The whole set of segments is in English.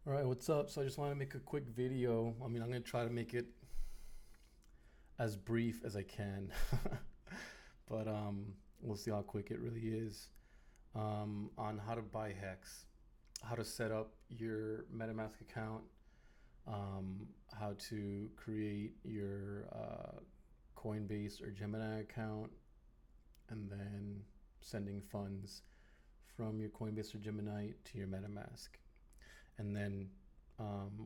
All right, what's up? So I just want to make a quick video. I mean, I'm going to try to make it as brief as I can, but we'll see how quick it really is. On how to buy Hex, how to set up your Metamask account, how to create your Coinbase or Gemini account, and then sending funds from your Coinbase or Gemini to your Metamask. And then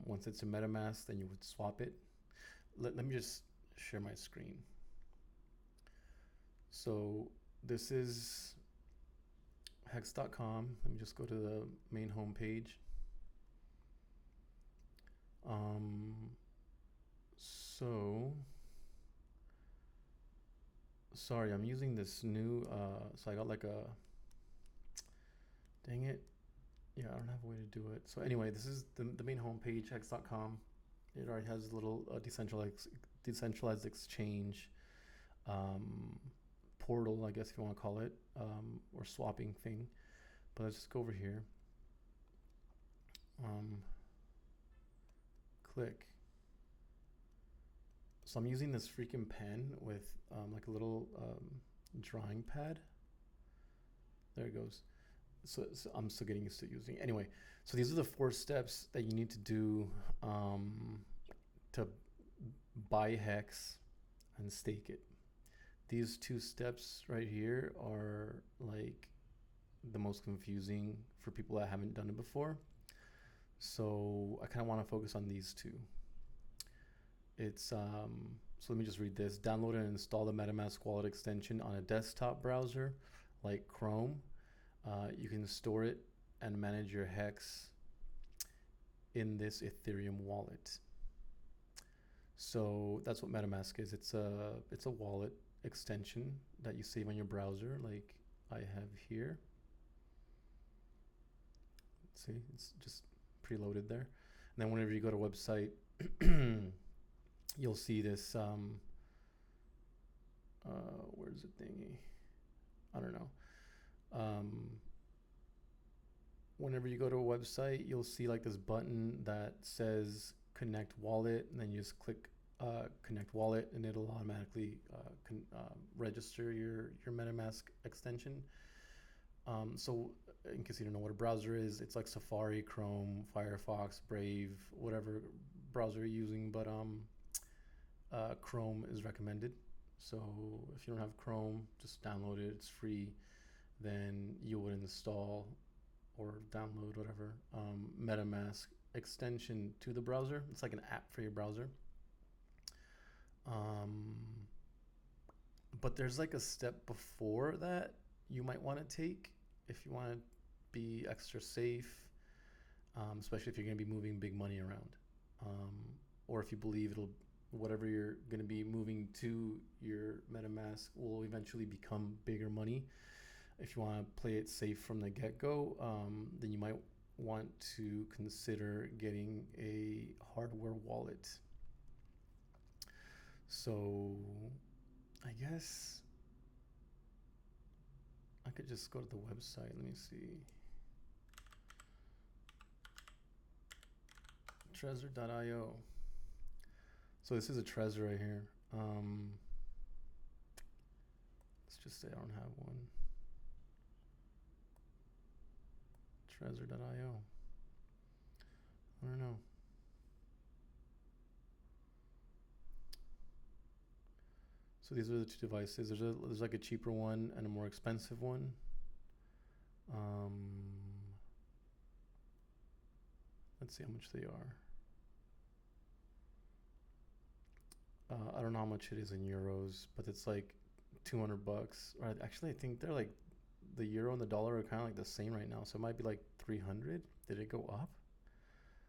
once it's a MetaMask, then you would swap it. Let me just share my screen. So this is hex.com. Let me just go to the main home page. So sorry, I'm using this new so I got like a, dang it, yeah, I don't have a way to do it. So anyway, this is the main homepage, hex.com. It already has a little decentralized exchange portal, I guess if you want to call it, or swapping thing. But let's just go over here. Click. So I'm using this freaking pen with like a little drawing pad. There it goes. So I'm still getting used to using it. Anyway, so these are the 4 steps that you need to do to buy Hex and stake it. These 2 steps right here are like the most confusing for people that haven't done it before. So I kind of want to focus on these 2. It's so let me just read this. Download and install the MetaMask wallet extension on a desktop browser like Chrome. You can store it and manage your Hex in this Ethereum wallet. So that's what MetaMask is. It's a wallet extension that you save on your browser, like I have here. See, it's just preloaded there. And then whenever you go to a website, you'll see this. Where's the thingy? I don't know. Whenever you go to a website, you'll see like this button that says connect wallet, and then you just click connect wallet, and it'll automatically register your MetaMask extension. So in case you don't know what a browser is, it's like Safari, Chrome, Firefox, Brave, whatever browser you're using, but Chrome is recommended. So if you don't have Chrome, just download it. It's free. Then you would install or download whatever MetaMask extension to the browser. It's like an app for your browser. But there's like a step before that you might want to take if you want to be extra safe, especially if you're going to be moving big money around, or if you believe whatever you're going to be moving to your MetaMask will eventually become bigger money. If you want to play it safe from the get-go, then you might want to consider getting a hardware wallet. So I guess I could just go to the website. Let me see. Trezor.io. So this is a Trezor right here. Let's just say I don't have one. Trezor.io. I don't know. So these are the 2 devices. There's like a cheaper one and a more expensive one. Let's see how much they are. I don't know how much it is in euros, but it's like $200. Or actually, I think they're like the euro and the dollar are kind of like the same right now, so it might be like 300. Did it go up?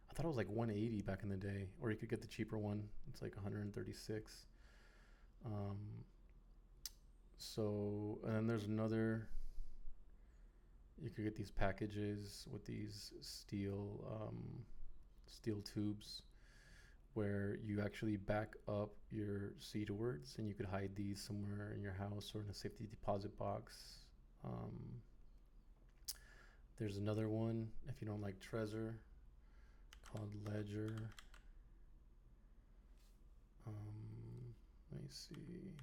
I thought it was like 180 back in the day, or you could get the cheaper one. It's like 136. So, and then there's another. You could get these packages with these steel tubes, where you actually back up your seed words, and you could hide these somewhere in your house or in a safety deposit box. There's another one if you don't like Trezor called Ledger. Let me see.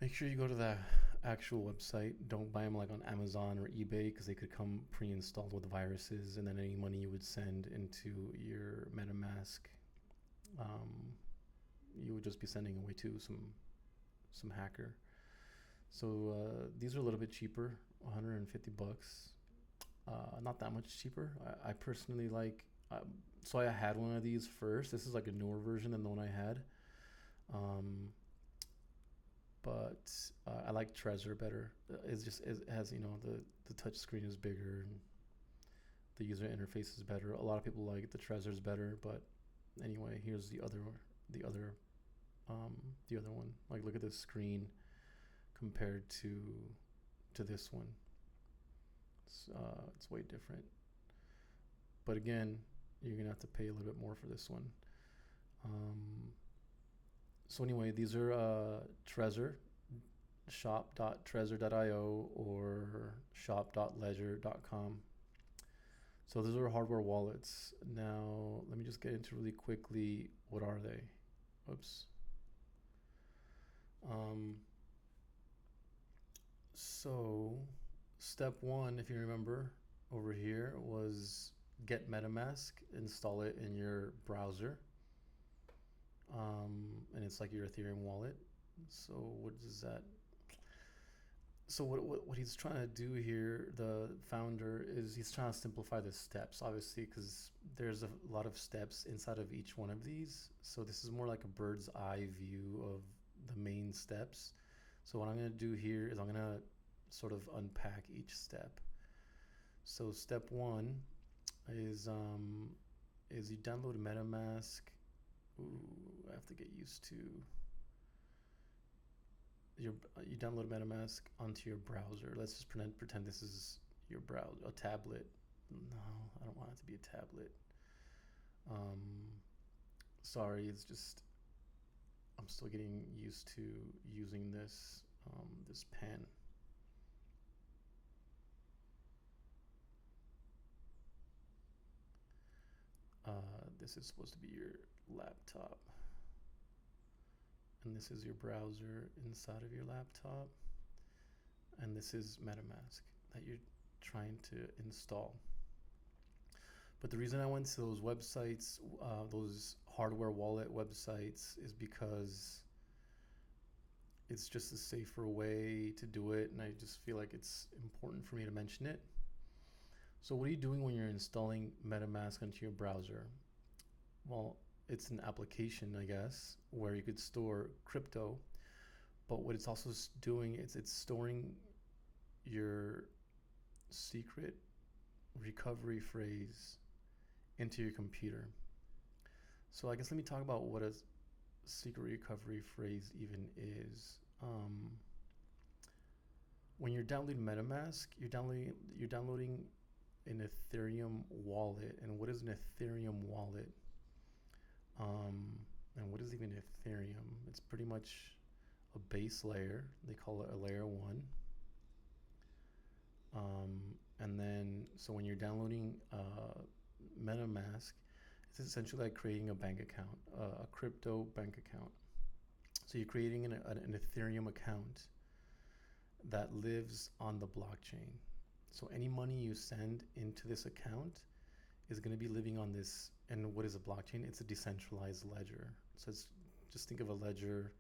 Make sure you go to the actual website. Don't buy them like on Amazon or eBay because they could come pre-installed with viruses, and then any money you would send into your MetaMask, you would just be sending away to some hacker. So these are a little bit cheaper, 150 bucks. Not that much cheaper. I personally like. So I had one of these first. This is like a newer version than the one I had. But I like Trezor better. It has, you know, the touch screen is bigger and the user interface is better. A lot of people like the Trezor's better, but anyway, here's the other one. Like, look at this screen compared to this one. It's way different. But again, you're gonna have to pay a little bit more for this one. So anyway, these are Trezor, shop.trezor.io or shop.ledger.com. So those are hardware wallets. Now, let me just get into really quickly, what are they? Oops. So step one, if you remember over here, was get MetaMask, install it in your browser. And it's like your Ethereum wallet. So what is that? So what he's trying to do here, the founder, is he's trying to simplify the steps, obviously, because there's a lot of steps inside of each one of these. So this is more like a bird's eye view of the main steps. So what I'm going to do here is I'm going to sort of unpack each step. So step one is you download MetaMask. Ooh, I have to get used to you download MetaMask onto your browser. Let's just pretend this is your browser, a tablet. No, I don't want it to be a tablet. Sorry, it's just I'm still getting used to using this this pen. This is supposed to be your laptop. And this is your browser inside of your laptop. And this is MetaMask that you're trying to install. But the reason I went to those websites, those hardware wallet websites, is because it's just a safer way to do it. And I just feel like it's important for me to mention it. So what are you doing when you're installing MetaMask onto your browser? Well, it's an application, I guess, where you could store crypto. But what it's also doing is it's storing your secret recovery phrase into your computer. So I guess let me talk about what a secret recovery phrase even is. When you're downloading MetaMask, you're downloading an Ethereum wallet. And what is an Ethereum wallet? And what is even Ethereum? It's pretty much a base layer. They call it a layer 1. And then, so when you're downloading MetaMask, it's essentially like creating a bank account, a crypto bank account. So you're creating an Ethereum account that lives on the blockchain. So any money you send into this account is going to be living on this. And what is a blockchain? It's a decentralized ledger. So it's, just think of a ledger,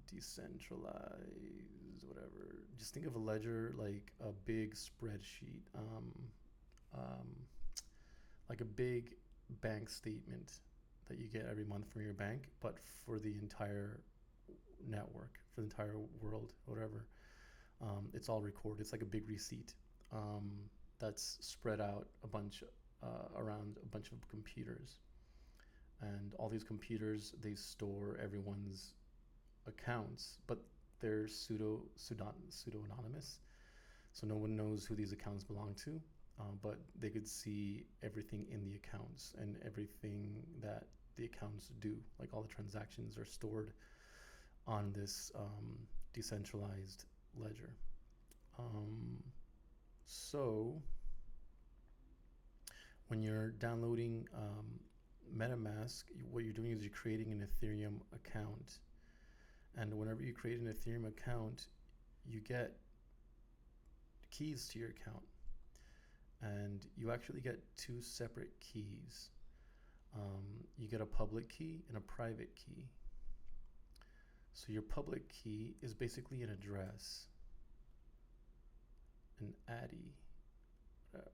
decentralized, whatever. Just think of a ledger like a big spreadsheet, like a big bank statement that you get every month from your bank, but for the entire network, for the entire world, whatever. It's all recorded. It's like a big receipt that's spread out around a bunch of computers. And all these computers, they store everyone's accounts, but they're pseudo-anonymous. So no one knows who these accounts belong to, but they could see everything in the accounts and everything that the accounts do. Like all the transactions are stored on this decentralized ledger. So when you're downloading MetaMask, what you're doing is you're creating an Ethereum account. And whenever you create an Ethereum account, you get keys to your account. And you actually get two separate keys. You get a public key and a private key. So your public key is basically an address, an ADDI,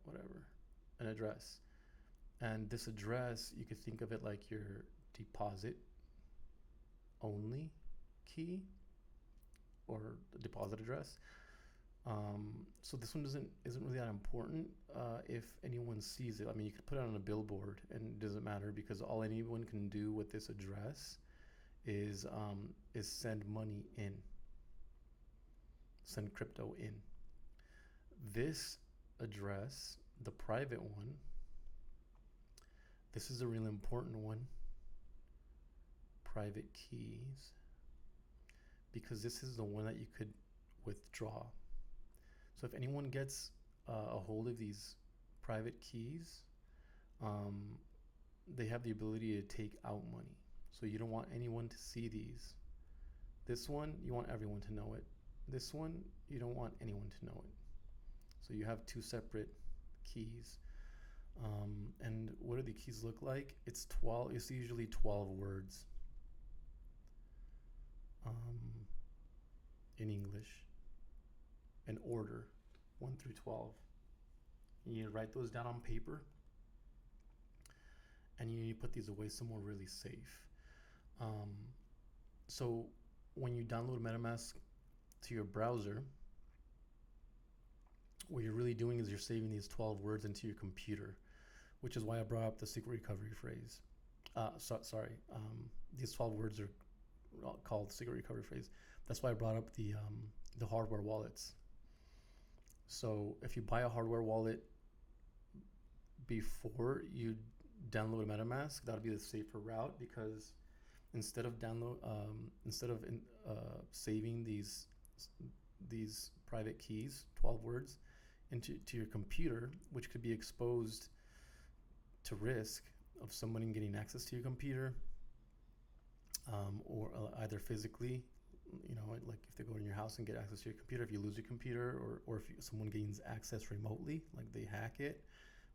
whatever, an address. And this address, you could think of it like your deposit only key or the deposit address. So this one isn't really that important if anyone sees it. I mean, you could put it on a billboard and it doesn't matter, because all anyone can do with this address is send money in, send crypto in. This address, the private one, this is a really important one, private keys, because this is the one that you could withdraw. So if anyone gets a hold of these private keys, they have the ability to take out money. So you don't want anyone to see these. This one, you want everyone to know it. This one, you don't want anyone to know it. So you have two separate keys. And what do the keys look like? It's 12. It's usually 12 words in English, in order, 1 through 12. You need to write those down on paper, and you need to put these away somewhere really safe. So when you download MetaMask to your browser, what you're really doing is you're saving these 12 words into your computer, which is why I brought up the secret recovery phrase. These 12 words are called secret recovery phrase. That's why I brought up the hardware wallets. So if you buy a hardware wallet before you download MetaMask, that'll be the safer route, because instead of saving these private keys, 12 words, into your computer, which could be exposed to risk of someone getting access to your computer, or either physically, like if they go in your house and get access to your computer, if you lose your computer, or if someone gains access remotely, like they hack it,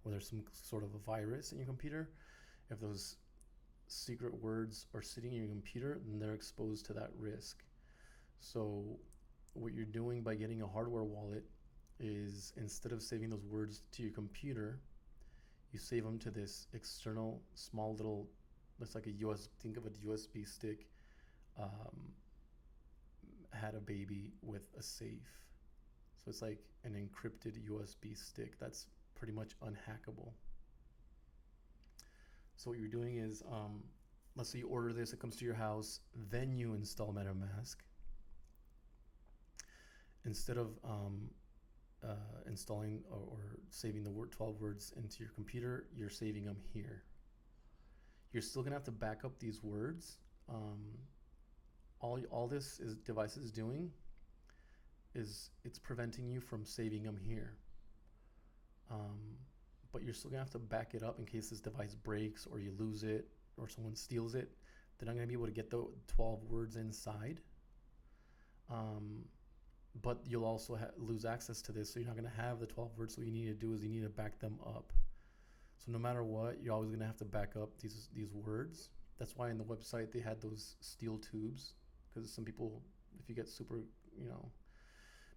or there's some sort of a virus in your computer, if those secret words are sitting in your computer, then they're exposed to that risk. So what you're doing by getting a hardware wallet is, instead of saving those words to your computer, you save them to this external small little, looks like think of a USB stick, had a baby with a safe. So it's like an encrypted USB stick that's pretty much unhackable. So what you're doing is, let's say you order this, it comes to your house, then you install MetaMask. Instead of installing or saving the 12 words into your computer, you're saving them here. You're still gonna have to back up these words. All this device is doing is it's preventing you from saving them here. But you're still gonna have to back it up in case this device breaks or you lose it or someone steals it. They're not gonna be able to get the 12 words inside. But you'll also lose access to this, so you're not gonna have the 12 words. So what you need to do is you need to back them up. So no matter what, you're always gonna have to back up these words. That's why in the website they had those steel tubes, because some people, if you get super,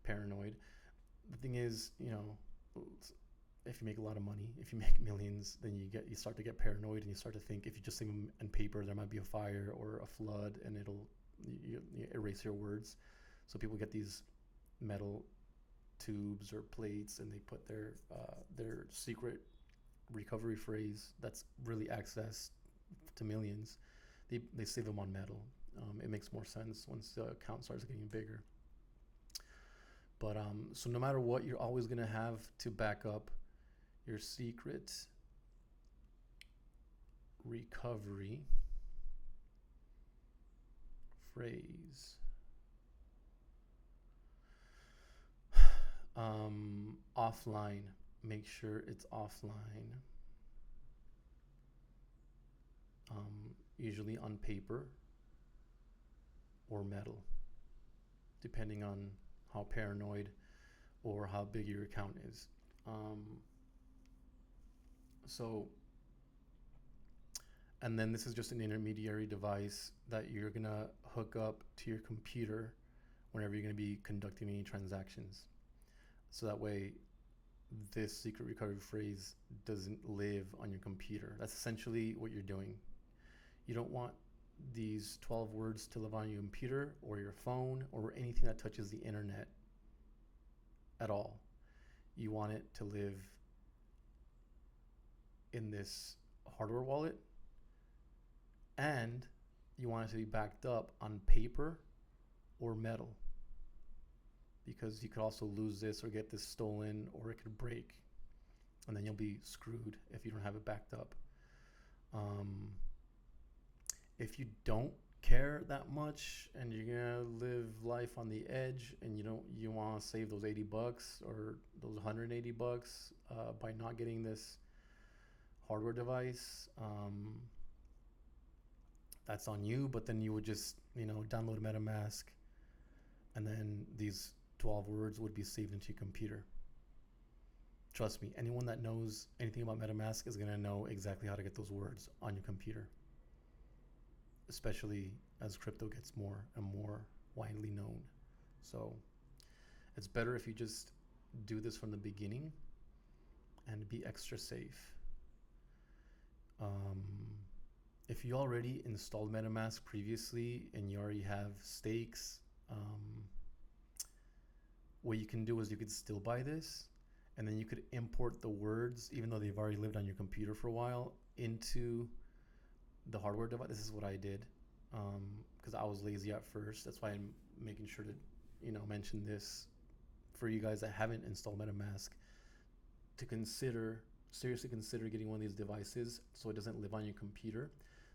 paranoid, the thing is, if you make a lot of money, if you make millions, then you start to get paranoid, and you start to think if you just save them in paper, there might be a fire or a flood, and it'll you erase your words. So people get these metal tubes or plates, and they put their secret recovery phrase that's really accessed to millions. They save them on metal. It makes more sense once the account starts getting bigger. But so no matter what, you're always gonna have to back up your secret recovery phrase. Offline, make sure it's offline. usually on paper or metal, depending on how paranoid or how big your account is. So, and then this is just an intermediary device that you're gonna hook up to your computer whenever you're gonna be conducting any transactions. So that way, this secret recovery phrase doesn't live on your computer. That's essentially what you're doing. You don't want these 12 words to live on your computer or your phone or anything that touches the internet at all. You want it to live in this hardware wallet, and you want it to be backed up on paper or metal, because you could also lose this or get this stolen, or it could break, and then you'll be screwed if you don't have it backed up. If you don't care that much and you're gonna live life on the edge and you want to save those $80 or those $180 by not getting this hardware device, that's on you. But then you would just download MetaMask, and then these 12 words would be saved into your computer. Trust me, anyone that knows anything about MetaMask is gonna know exactly how to get those words on your computer, especially as crypto gets more and more widely known. So it's better if you just do this from the beginning and be extra safe. If you already installed MetaMask previously and you already have stakes, what you can do is you could still buy this, and then you could import the words, even though they've already lived on your computer for a while, into the hardware device. This is what I did, because I was lazy at first. That's why I'm making sure to mention this for you guys that haven't installed MetaMask, to seriously consider getting one of these devices so it doesn't live on your computer,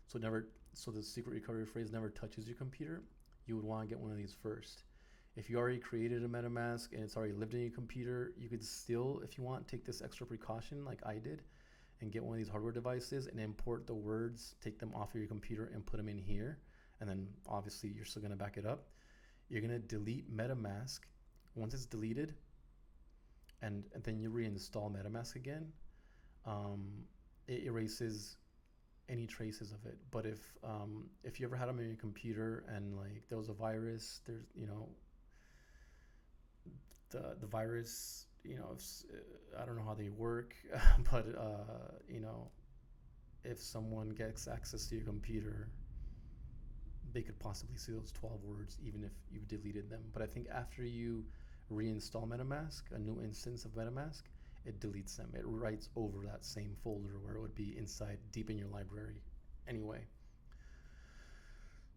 so the secret recovery phrase never touches your computer. You would want to get one of these first. If you already created a MetaMask and it's already lived in your computer, you could still, if you want, take this extra precaution like I did and get one of these hardware devices and import the words, take them off of your computer and put them in here. And then obviously you're still going to back it up. You're going to delete MetaMask. Once it's deleted, and then you reinstall MetaMask again, it erases any traces of it. But if you ever had them on your computer and like there was a virus, there's the virus, I don't know how they work, but if someone gets access to your computer, they could possibly see those 12 words even if you've deleted them. But I think after you reinstall MetaMask, a new instance of MetaMask, it deletes them. It writes over that same folder where it would be inside, deep in your library anyway.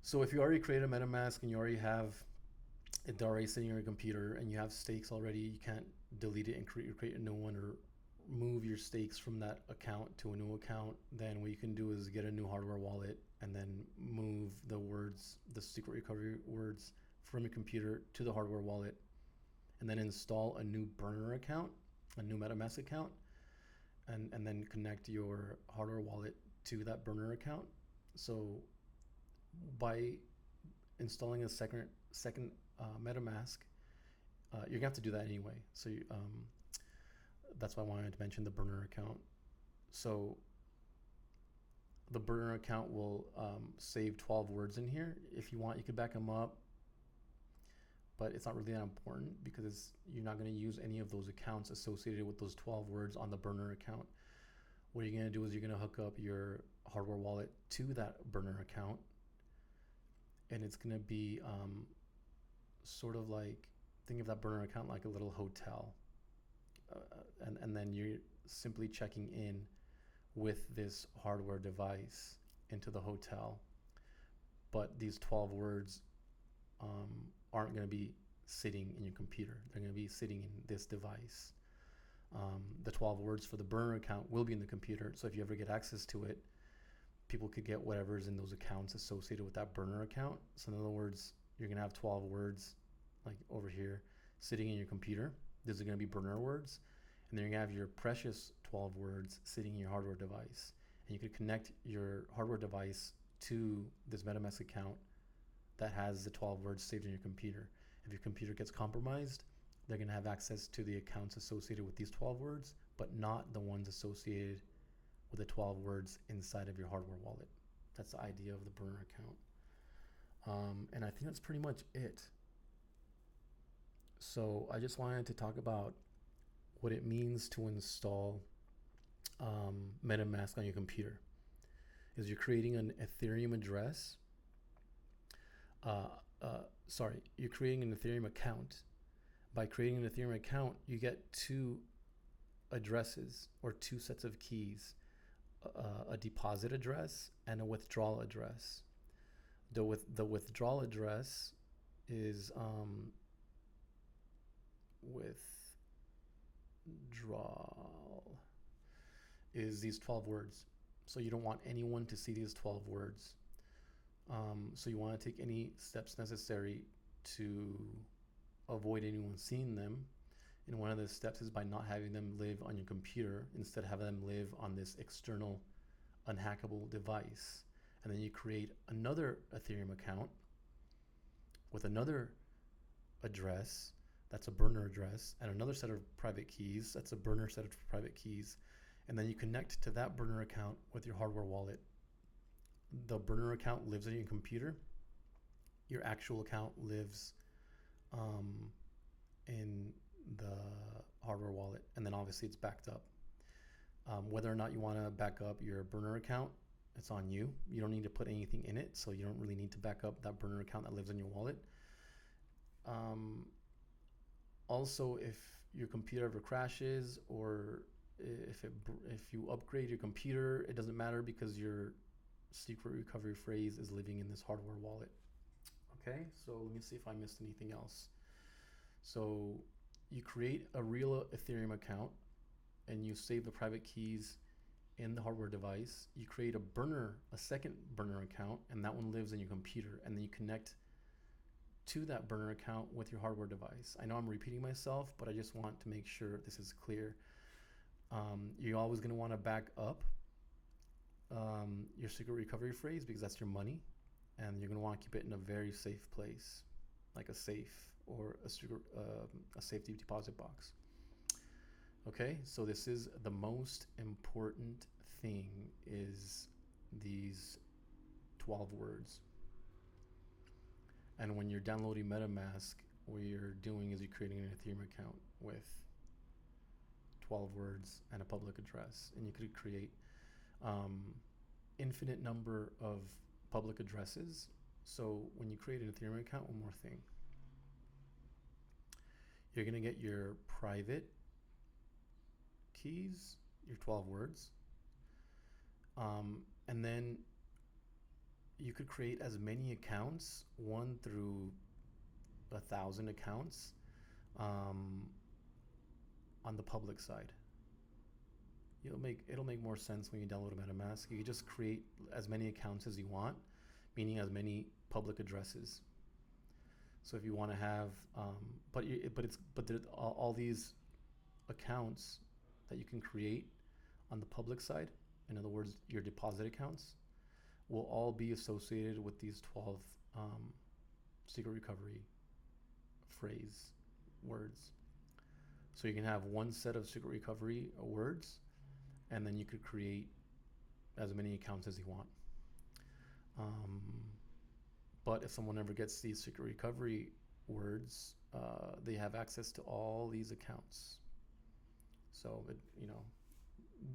So if you already created a MetaMask and you already have it already sitting on your computer and you have stakes already, you can't delete it and create a new one or move your stakes from that account to a new account, then what you can do is get a new hardware wallet and then move the secret recovery words from your computer to the hardware wallet, and then install a new burner account, a new MetaMask account, and then connect your hardware wallet to that burner account. So by installing a second MetaMask, you're gonna have to do that anyway. So that's why I wanted to mention the burner account. So the burner account will save 12 words in here. If you want, you could back them up, but it's not really that important because you're not going to use any of those accounts associated with those 12 words on the burner account. What you're going to do is you're going to hook up your hardware wallet to that burner account, and it's going to be sort of like, think of that burner account like a little hotel, and then you're simply checking in with this hardware device into the hotel, but these 12 words aren't going to be sitting in your computer. They're going to be sitting in this device. The 12 words for the burner account will be in the computer, so if you ever get access to it, people could get whatever's in those accounts associated with that burner account. So in other words, you're going to have 12 words like over here sitting in your computer. These are going to be burner words, and then you're going to have your precious 12 words sitting in your hardware device, and you could connect your hardware device to this MetaMask account that has the 12 words saved in your computer. If your computer gets compromised, they're going to have access to the accounts associated with these 12 words, but not the ones associated with the 12 words inside of your hardware wallet. That's the idea of the burner account. And I think that's pretty much it. So I just wanted to talk about what it means to install MetaMask on your computer. Is you're creating an Ethereum address. You're creating an Ethereum account. By creating an Ethereum account, you get two addresses or two sets of keys, a deposit address and a withdrawal address. The withdrawal address is these 12 words. So you don't want anyone to see these 12 words. So you want to take any steps necessary to avoid anyone seeing them. And one of the steps is by not having them live on your computer. Instead, have them live on this external unhackable device. And then you create another Ethereum account with another address, that's a burner address, and another set of private keys, that's a burner set of private keys. And then you connect to that burner account with your hardware wallet. The burner account lives on your computer. Your actual account lives in the hardware wallet, and then obviously it's backed up. Whether or not you want to back up your burner account, it's on you. You don't need to put anything in it, so you don't really need to back up that burner account that lives in your wallet. Also, if your computer ever crashes, or if you upgrade your computer, it doesn't matter because your secret recovery phrase is living in this hardware wallet. Okay, so let me see if I missed anything else. So you create a real Ethereum account and you save the private keys in the hardware device. You create a second burner account, and that one lives in your computer, and then you connect to that burner account with your hardware device. I know I'm repeating myself, but I just want to make sure this is clear. You're always going to want to back up your secret recovery phrase because that's your money, and you're going to want to keep it in a very safe place, like a safe or a safety deposit box. Okay, so this is the most important thing, is these 12 words. And when you're downloading MetaMask, what you're doing is you're creating an Ethereum account with 12 words and a public address. And you could create infinite number of public addresses. So when you create an Ethereum account, one more thing. You're going to get your private keys, your 12 words. And then you could create as many accounts, 1 through 1,000 accounts, on the public side. It'll make more sense when you download a MetaMask. You can just create as many accounts as you want, meaning as many public addresses. So if you want to have, all these accounts that you can create on the public side, in other words, your deposit accounts, will all be associated with these 12 secret recovery phrase words. So you can have one set of secret recovery words, and then you could create as many accounts as you want. But if someone ever gets these secret recovery words, they have access to all these accounts. So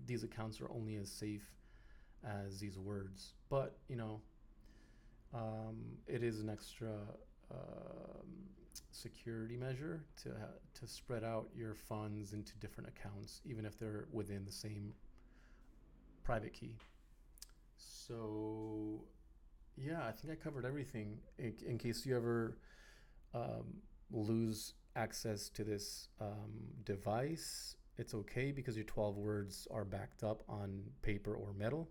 these accounts are only as safe as these words. But it is an extra security measure to spread out your funds into different accounts, even if they're within the same private key. So yeah, I think I covered everything. In case you ever lose access to this device, it's okay because your 12 words are backed up on paper or metal,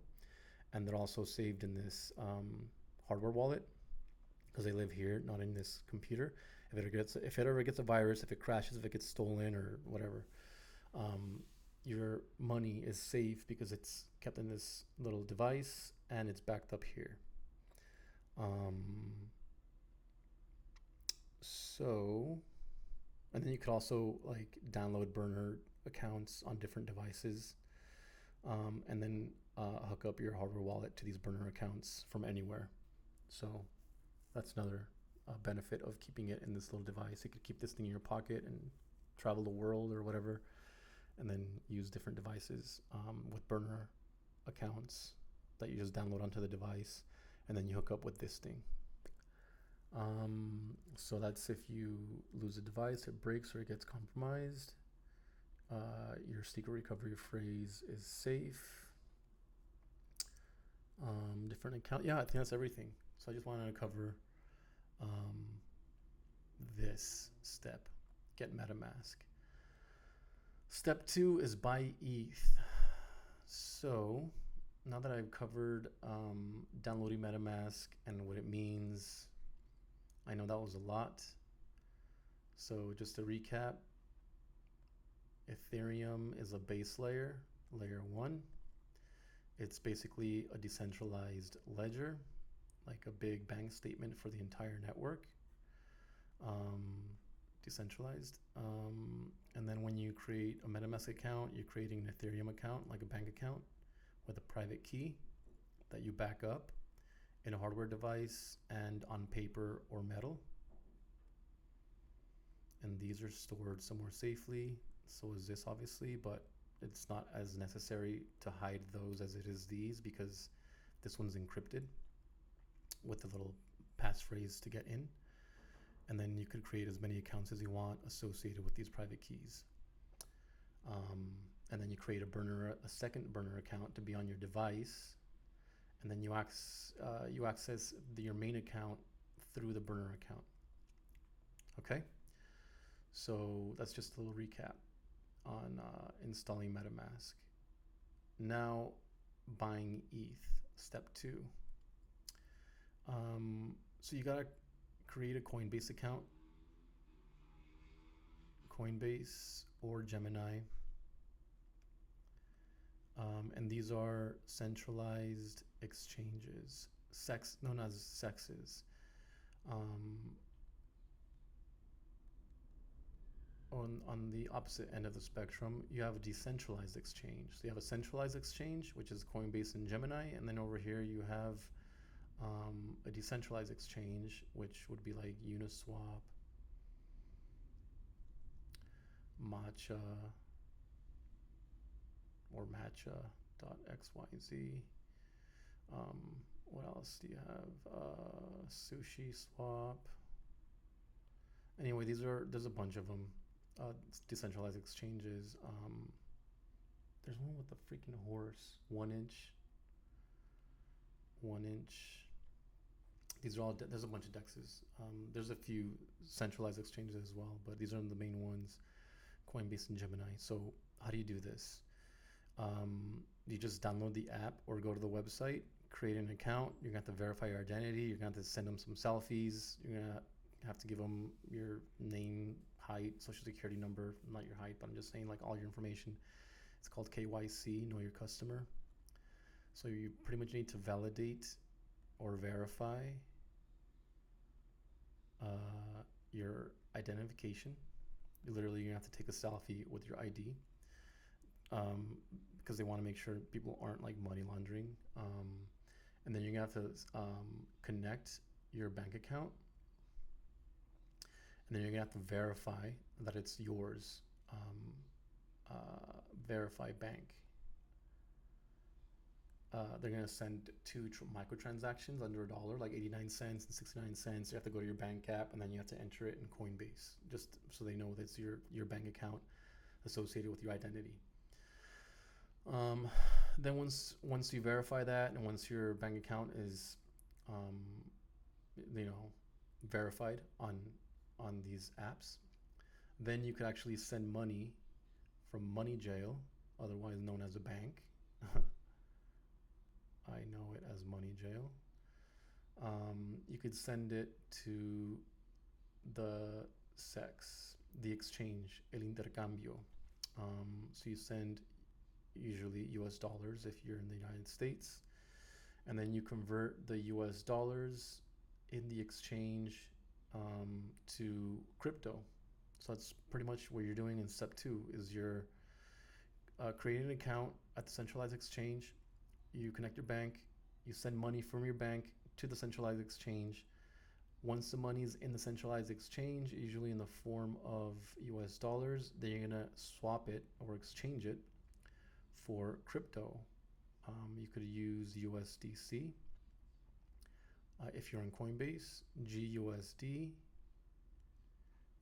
and they're also saved in this hardware wallet because they live here, not in this computer. If it ever gets a virus, if it crashes, if it gets stolen or whatever, your money is safe because it's kept in this little device and it's backed up here. So, and then you could also like download burner accounts on different devices, and then hook up your hardware wallet to these burner accounts from anywhere. So that's another benefit of keeping it in this little device. You could keep this thing in your pocket and travel the world or whatever, and then use different devices with burner accounts that you just download onto the device, and then you hook up with this thing. So that's if you lose a device, it breaks or it gets compromised. Your secret recovery phrase is safe. Different account. Yeah, I think that's everything. So I just wanted to cover this step. Get MetaMask. Step 2 is buy ETH. So now that I've covered downloading MetaMask and what it means, I know that was a lot. So just to recap, Ethereum is a base layer, layer 1. It's basically a decentralized ledger, like a big bank statement for the entire network. Decentralized. And then when you create a MetaMask account, you're creating an Ethereum account, like a bank account, with a private key that you back up in a hardware device and on paper or metal. And these are stored somewhere safely. So is this, obviously, but it's not as necessary to hide those as it is these, because this one's encrypted with a little passphrase to get in. And then you could create as many accounts as you want associated with these private keys. And then you create a second burner account to be on your device. And then you access your main account through the burner account. Okay? So that's just a little recap on installing MetaMask. Now, buying ETH, step 2. So you gotta create a Coinbase account, Coinbase or Gemini. And these are centralized exchanges, known as SEXs. On the opposite end of the spectrum, you have a decentralized exchange. So you have a centralized exchange, which is Coinbase and Gemini, and then over here you have a decentralized exchange, which would be like Uniswap, Matcha, or Matcha.xyz. What else do you have? Sushi Swap. Anyway, there's a bunch of them. Decentralized exchanges. There's one with the freaking horse. 1 inch. These are all, there's a bunch of DEXs. There's a few centralized exchanges as well, but these are the main ones, Coinbase and Gemini. So how do you do this? You just download the app or go to the website, create an account. You're gonna have to verify your identity. You're gonna have to send them some selfies. You're gonna have to give them your name, height, social security number, not your height, but I'm just saying like all your information. It's called KYC, know your customer. So you pretty much need to validate or verify your identification. Literally, you're gonna have to take a selfie with your ID, because they want to make sure people aren't like money laundering. And then you're gonna have to connect your bank account, and then you're gonna have to verify that it's yours. Verify bank. They're gonna send 2 microtransactions under $1, like 89 cents and 69 cents. You have to go to your bank app, and then you have to enter it in Coinbase, just so they know that's your bank account associated with your identity. Then once you verify that, and once your bank account is, verified on these apps, then you could actually send money from Money Jail, otherwise known as a bank. I know it as Money Jail. You could send it to the SEX, the exchange, el intercambio. So you send usually US dollars if you're in the United States, and then you convert the US dollars in the exchange to crypto. So that's pretty much what you're doing in step two. Is you're creating an account at the centralized exchange. You connect your bank. You send money from your bank to the centralized exchange. Once the money's in the centralized exchange, usually in the form of US dollars, then you're gonna swap it or exchange it for crypto. You could use USDC. If you're on Coinbase, GUSD.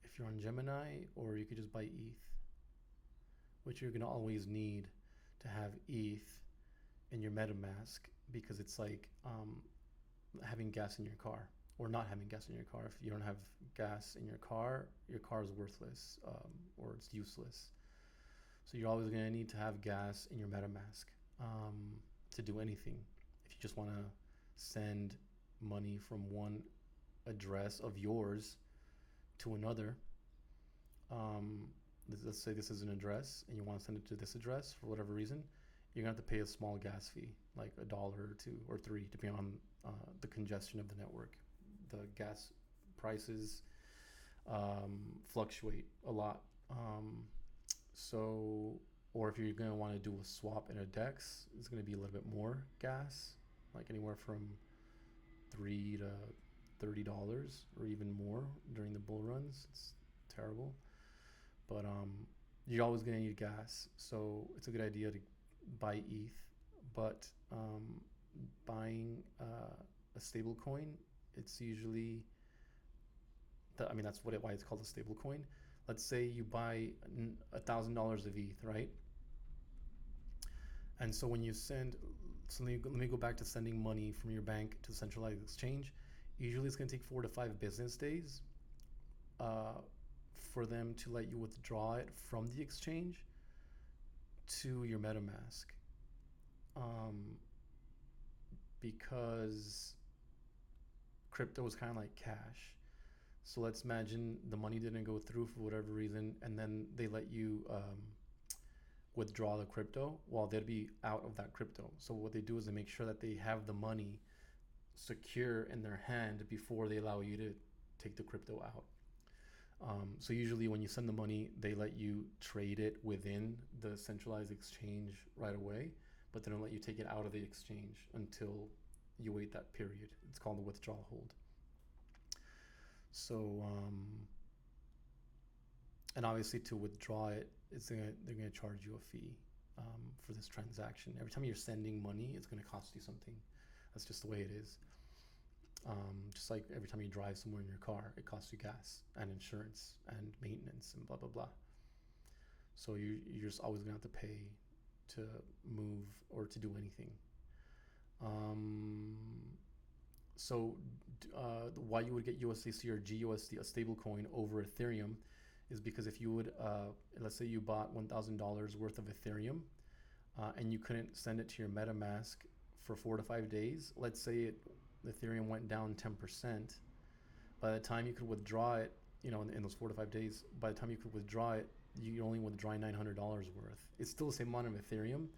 If you're on Gemini, or you could just buy ETH, which you're gonna always need to have ETH in your MetaMask, because it's like having gas in your car, or not having gas in your car. If you don't have gas in your car is worthless, or it's useless. So you're always gonna need to have gas in your MetaMask to do anything. If you just want to send money from one address of yours to another, let's say this is an address and you want to send it to this address for whatever reason, you're gonna have to pay a small gas fee, like $1 or $2 or $3, depending on the congestion of the network. The gas prices fluctuate a lot. Or if you're going to want to do a swap in a DEX, it's going to be a little bit more gas, like anywhere from $3 to $30 or even more during the bull runs. It's terrible. But you're always going to need gas. So it's a good idea to buy ETH. But buying a stable coin, it's usually, that's why it's called a stable coin. Let's say you buy $1,000 of ETH, right? And so when you send, let me go back to sending money from your bank to the centralized exchange. Usually it's going to take 4 to 5 business days for them to let you withdraw it from the exchange to your MetaMask. Because crypto is kind of like cash. So let's imagine the money didn't go through for whatever reason, and then they let you withdraw the crypto. Well, they'd be out of that crypto. So what they do is they make sure that they have the money secure in their hand before they allow you to take the crypto out. So usually when you send the money, they let you trade it within the centralized exchange right away, but they don't let you take it out of the exchange until you wait that period. It's called the withdrawal hold. So, and obviously to withdraw it, they're gonna charge you a fee for this transaction. Every time you're sending money, it's gonna cost you something. That's just the way it is. Just like every time you drive somewhere in your car, it costs you gas and insurance and maintenance and blah blah blah. So you're just always gonna have to pay to move or to do anything. Why you would get USDC or GUSD, a stable coin, over Ethereum is because if you would, let's say you bought $1,000 worth of Ethereum and you couldn't send it to your MetaMask for 4 to 5 days, let's say Ethereum went down 10%, by the time you could withdraw it, in those 4 to 5 days, by the time you could withdraw it, you only withdraw $900 worth. It's still the same amount of Ethereum,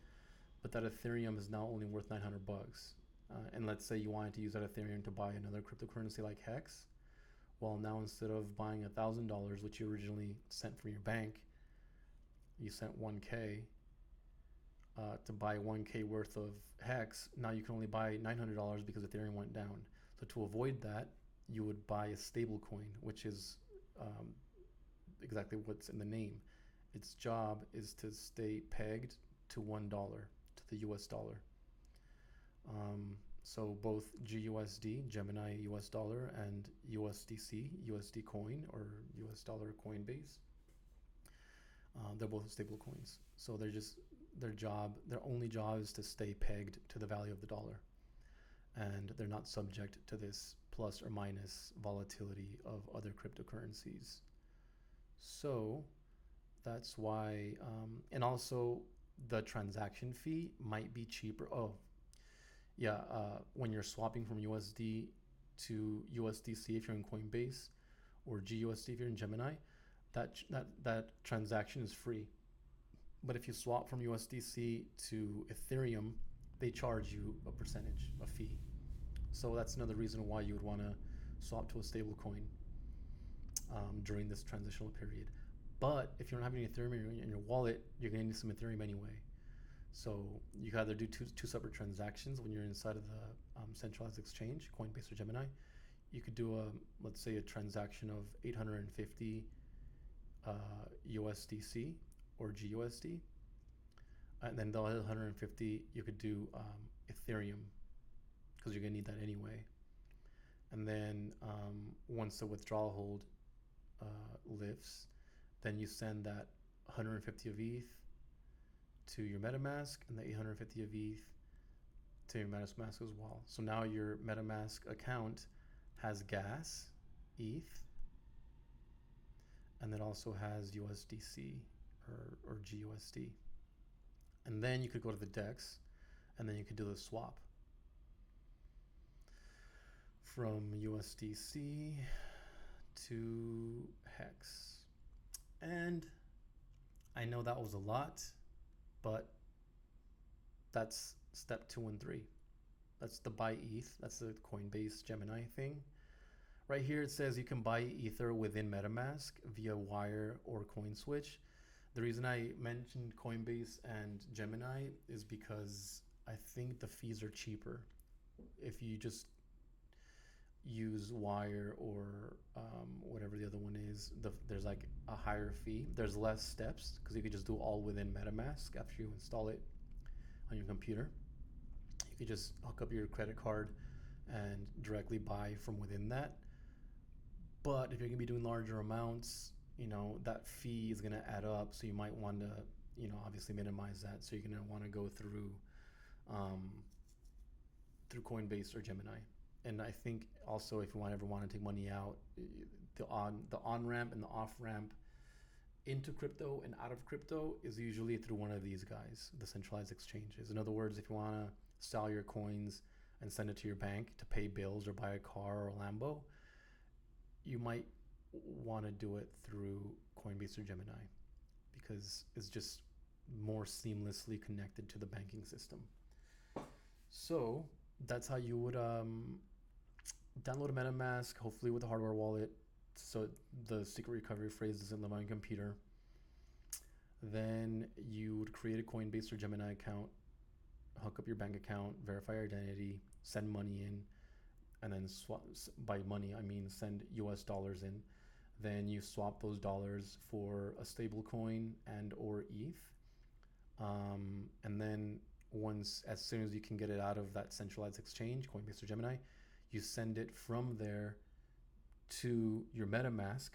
but that Ethereum is now only worth $900. And let's say you wanted to use that Ethereum to buy another cryptocurrency like Hex. Well, now instead of buying $1,000, which you originally sent from your bank, you sent 1K to buy 1K worth of Hex. Now you can only buy $900 because Ethereum went down. So to avoid that, you would buy a stable coin, which is exactly what's in the name. Its job is to stay pegged to $1, to the US dollar. So both GUSD, Gemini US dollar, and USDC, USD coin, or US dollar Coinbase, they're both stable coins. So their only job is to stay pegged to the value of the dollar. And they're not subject to this plus or minus volatility of other cryptocurrencies. So that's why, and also the transaction fee might be cheaper. When you're swapping from USD to USDC if you're in Coinbase, or GUSD if you're in Gemini, that transaction is free. But if you swap from USDC to Ethereum, they charge you a percentage, a fee. So that's another reason why you would want to swap to a stable coin during this transitional period. But if you don't have any Ethereum in your wallet, you're going to need some Ethereum anyway. So you can either do two separate transactions when you're inside of the centralized exchange, Coinbase or Gemini. You could do let's say a transaction of 850 USDC or GUSD, and then the other 150 you could do Ethereum, because you're gonna need that anyway. And then once the withdrawal hold lifts, then you send that 150 of ETH to your MetaMask and the 850 of ETH to your MetaMask as well. So now your MetaMask account has gas, ETH, and it also has USDC or GUSD. And then you could go to the DEX, and then you could do the swap from USDC to Hex. And I know that was a lot, but that's step 2 and 3. That's the buy ETH. That's the Coinbase Gemini thing. Right here it says you can buy Ether within MetaMask via wire or CoinSwitch. The reason I mentioned Coinbase and Gemini is because I think the fees are cheaper if you just use wire or whatever the other one is. There's like a higher fee. There's less steps because you could just do all within MetaMask after you install it on your computer. You could just hook up your credit card and directly buy from within that. But if you're gonna be doing larger amounts, that fee is gonna add up. So you might want to, obviously minimize that. So you're gonna want to go through Coinbase or Gemini. And I think also if you ever want to take money out, the on ramp and the off ramp into crypto and out of crypto is usually through one of these guys, the centralized exchanges. In other words, if you want to sell your coins and send it to your bank to pay bills or buy a car or a Lambo, you might want to do it through Coinbase or Gemini because it's just more seamlessly connected to the banking system. So that's how you would download a MetaMask, hopefully with a hardware wallet, so the secret recovery phrase doesn't live on your computer. Then you would create a Coinbase or Gemini account, hook up your bank account, verify your identity, send money in, and then swap. By money, I mean send US dollars in. Then you swap those dollars for a stable coin and or ETH. And then as soon as you can get it out of that centralized exchange, Coinbase or Gemini, you send it from there to your MetaMask.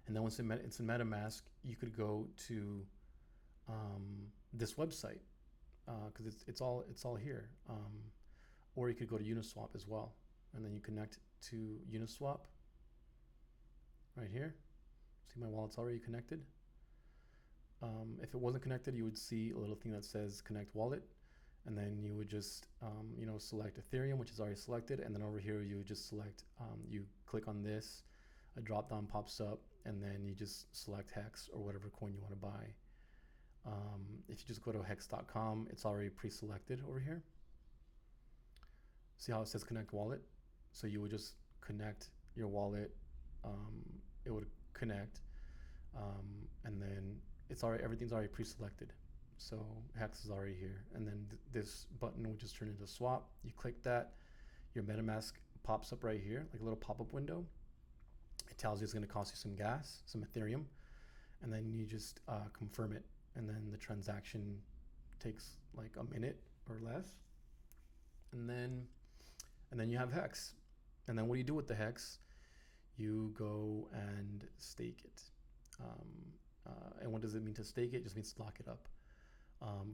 And then once it's in MetaMask, you could go to this website because it's all here. Or you could go to Uniswap as well, and then you connect to Uniswap right here. See, my wallet's already connected. If it wasn't connected, you would see a little thing that says connect wallet, and then you would just select Ethereum, which is already selected, and then over here you would just select, you click on this, a drop down pops up, and then you just select Hex or whatever coin you want to buy. If you just go to hex.com, it's already pre-selected over here. See how it says connect wallet? So you would just connect your wallet, it would connect, and then everything's already pre-selected. So Hex is already here, and then this button would just turn into swap. You click that, your MetaMask pops up right here, like a little pop-up window. It tells you it's going to cost you some gas, some Ethereum, and then you just confirm it, and then the transaction takes like a minute or less, and then you have Hex. And then what do you do with the Hex? You go and stake it. And what does it mean to stake it? It just means to lock it up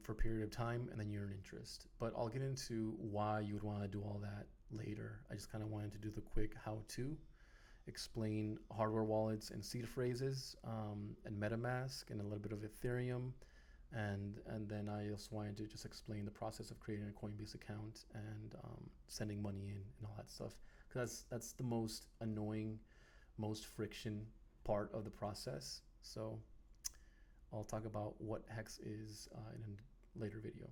for a period of time, and then you earn interest. But I'll get into why you would want to do all that later. I just kind of wanted to do the quick how-to, explain hardware wallets and seed phrases, and MetaMask, and a little bit of Ethereum. And then I also wanted to just explain the process of creating a Coinbase account and sending money in and all that stuff. Because that's the most annoying, most friction part of the process. So I'll talk about what hex is in a later video.